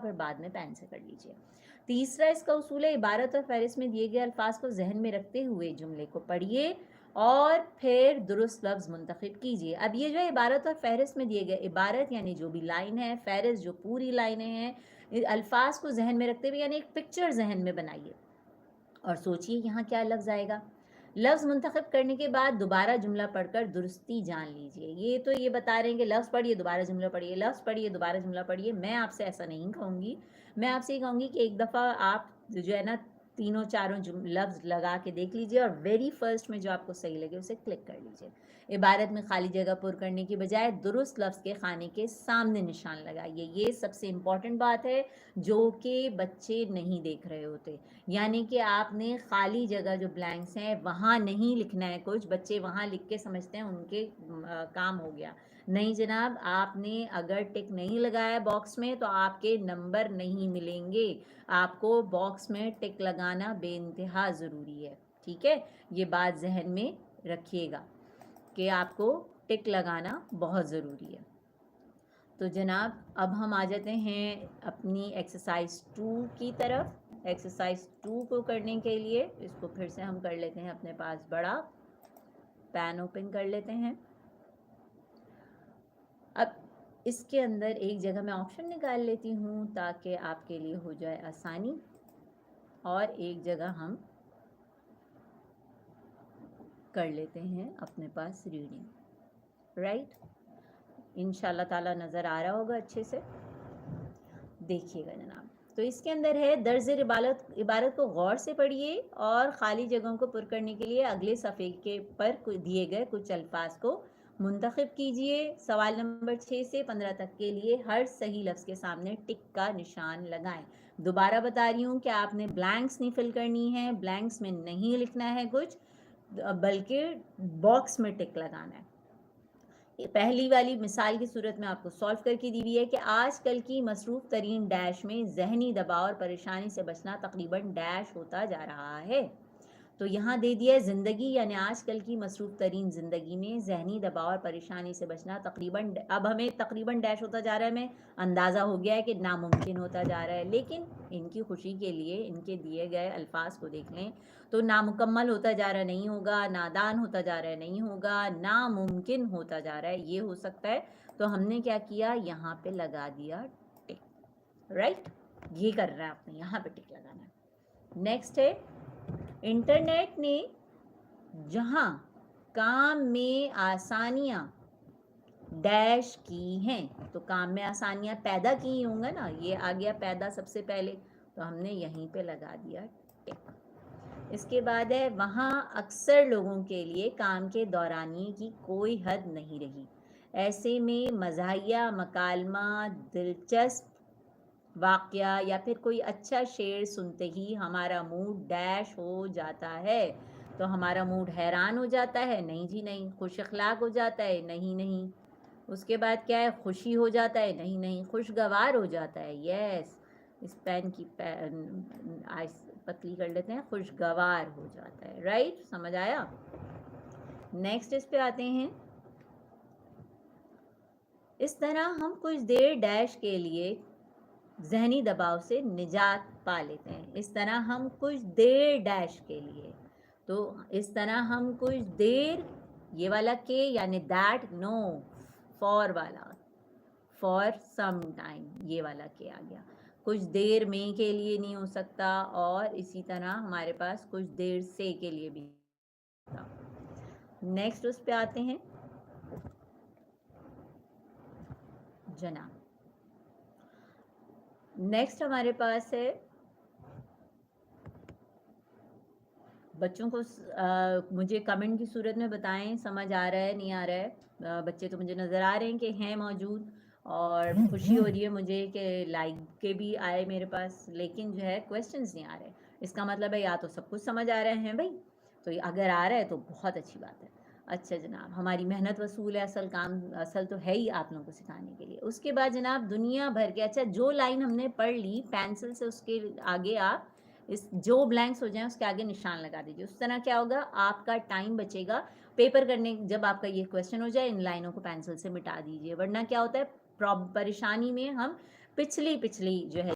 फिर बाद में पेन से कर लीजिए। तीसरा इसका उसूल है, इबारत और फहरिस्त में दिए गए अल्फाज को जहन में रखते हुए जुमले को पढ़िए और फिर दुरुस्त लफ्ज़ मुंतखब कीजिए। अब ये जो है इबारत और फहरिस्त में दिए गए, इबारत यानी जो भी लाइन है, फहरिस्त जो पूरी लाइनें हैं, अल्फाज को जहन में रखते हुए यानी एक पिक्चर जहन में बनाइए और सोचिए यहाँ क्या लफ्ज़ आएगा। लफ्ज़ मुंतखब करने के बाद दोबारा जुमला पढ़कर दुरुस्ती जान लीजिए। ये तो ये बता रहे हैं कि लफ्ज़ पढ़िए दोबारा जुमला पढ़िए, लफ्ज़ पढ़िए दोबारा जुमला पढ़िए। मैं आपसे ऐसा नहीं कहूँगी, मैं आपसे ये कहूँगी कि एक दफ़ा आप जो है ना तीनों चारों लफ्ज़ लगा के देख लीजिए और वेरी फर्स्ट में जो आपको सही लगे उसे क्लिक कर लीजिए। इबारत में खाली जगह पुर करने की बजाय दुरुस्त लफ्ज़ के खाने के सामने निशान लगाइए। ये सबसे इम्पॉर्टेंट बात है जो कि बच्चे नहीं देख रहे होते। यानी कि आपने खाली जगह जो ब्लैंक्स हैं वहाँ नहीं लिखना है कुछ, बच्चे वहाँ लिख के समझते हैं उनके काम हो गया। नहीं जनाब, आपने अगर टिक नहीं लगाया बॉक्स में तो आपके नंबर नहीं मिलेंगे। आपको बॉक्स में टिक लगाना बेइंतहा ज़रूरी है, ठीक है। ये बात जहन में रखिएगा कि आपको टिक लगाना बहुत ज़रूरी है। तो जनाब अब हम आ जाते हैं अपनी एक्सरसाइज 2 की तरफ। एक्सरसाइज 2 को करने के लिए इसको फिर से हम कर लेते हैं अपने पास बड़ा, पैन ओपन कर लेते हैं। अब इसके अंदर एक जगह मैं ऑप्शन निकाल लेती हूँ ताकि आपके लिए हो जाए आसानी, और एक जगह हम कर लेते हैं अपने पास रीडिंग, राइट। इंशाल्लाह ताला नज़र आ रहा होगा अच्छे से, देखिएगा जनाब। तो इसके अंदर है दर्ज इबारत को गौर से पढ़िए और ख़ाली जगहों को पुर करने के लिए अगले सफ़े के पर दिए गए कुछ अल्फाज को मुंतखब कीजिए। सवाल नंबर 6 से 15 तक के लिए हर सही लफ्ज़ के सामने टिक का निशान लगाएं। दोबारा बता रही हूँ कि आपने ब्लैंक्स नहीं फिल करनी है, ब्लैंक्स में नहीं लिखना है कुछ, बल्कि बॉक्स में टिक लगाना है। पहली वाली मिसाल की सूरत में आपको सॉल्व करके दी हुई है कि आजकल की मसरूफ़ तरीन डैश में जहनी दबाव और परेशानी से बचना तकरीबन डैश होता जा रहा है। तो यहाँ दे दिया है ज़िंदगी, यानी आजकल की मसरूफ़ तरीन ज़िंदगी में जहनी दबाव और परेशानी से बचना तकरीबन, अब हमें तकरीबन डैश होता जा रहा है, हमें अंदाज़ा हो गया है कि नामुमकिन होता जा रहा है, लेकिन इनकी खुशी के लिए इनके दिए गए अल्फाज को देख लें तो नामुकम्मल होता जा रहा है नहीं होगा, नादान होता जा रहा है नहीं होगा, नामुमकिन होता जा रहा है ये हो सकता है। तो हमने क्या किया, यहाँ पे लगा दिया टिक, राइट। ये कर रहा है आपने, यहाँ पे टिक लगाना है। नेक्स्ट है, इंटरनेट ने जहाँ काम में आसानियाँ डैश की हैं, तो काम में आसानियाँ पैदा की होंगे ना, ये आ गया पैदा सबसे पहले, तो हमने यहीं पे लगा दिया टिक। इसके बाद है, वहाँ अक्सर लोगों के लिए काम के दौरानिए की कोई हद नहीं रही, ऐसे में मज़ाहिया मकालमा, दिलचस्प वाक़या या फिर कोई अच्छा शेर सुनते ही हमारा मूड डैश हो जाता है। तो हमारा मूड हैरान हो जाता है, नहीं जी नहीं। खुश अखलाक हो जाता है, नहीं नहीं। उसके बाद क्या है, खुशी हो जाता है, नहीं नहीं। खुशगवार हो जाता है, यस। इस पेन की पतली कर लेते हैं, खुशगवार हो जाता है, राइट, समझ आया। नेक्स्ट इस पे आते हैं। इस तरह हम कुछ देर डैश के लिए जहनी दबाव से निजात पा लेते हैं। इस तरह हम कुछ देर डैश के लिए, तो इस तरह हम कुछ देर, ये वाला के यानी दैट, नो, फॉर वाला, फॉर सम टाइम, ये वाला के आ गया। कुछ देर में के लिए नहीं हो सकता, और इसी तरह हमारे पास कुछ देर से के लिए भी। नेक्स्ट उस पे आते हैं जनाब। नेक्स्ट हमारे पास है, बच्चों को मुझे कमेंट की सूरत में बताएं समझ आ रहा है नहीं आ रहा है। बच्चे तो मुझे नज़र आ रहे हैं कि हैं मौजूद, और खुशी हो रही है मुझे कि लाइक के भी आए मेरे पास, लेकिन जो है क्वेश्चंस नहीं आ रहे। इसका मतलब है या तो सब कुछ समझ आ रहे हैं भाई, तो अगर आ रहा है तो बहुत अच्छी बात है। अच्छा जनाब, हमारी मेहनत वसूल है, असल काम असल तो है ही आप लोगों को सिखाने के लिए। उसके बाद जनाब दुनिया भर के, अच्छा जो लाइन हमने पढ़ ली पेंसिल से, उसके आगे आप इस जो ब्लैंक्स हो जाएं उसके आगे निशान लगा दीजिए। उस तरह क्या होगा, आपका टाइम बचेगा पेपर करने। जब आपका ये क्वेश्चन हो जाए, इन लाइनों को पेंसिल से मिटा दीजिए, वरना क्या होता है परेशानी में हम पिछली जो है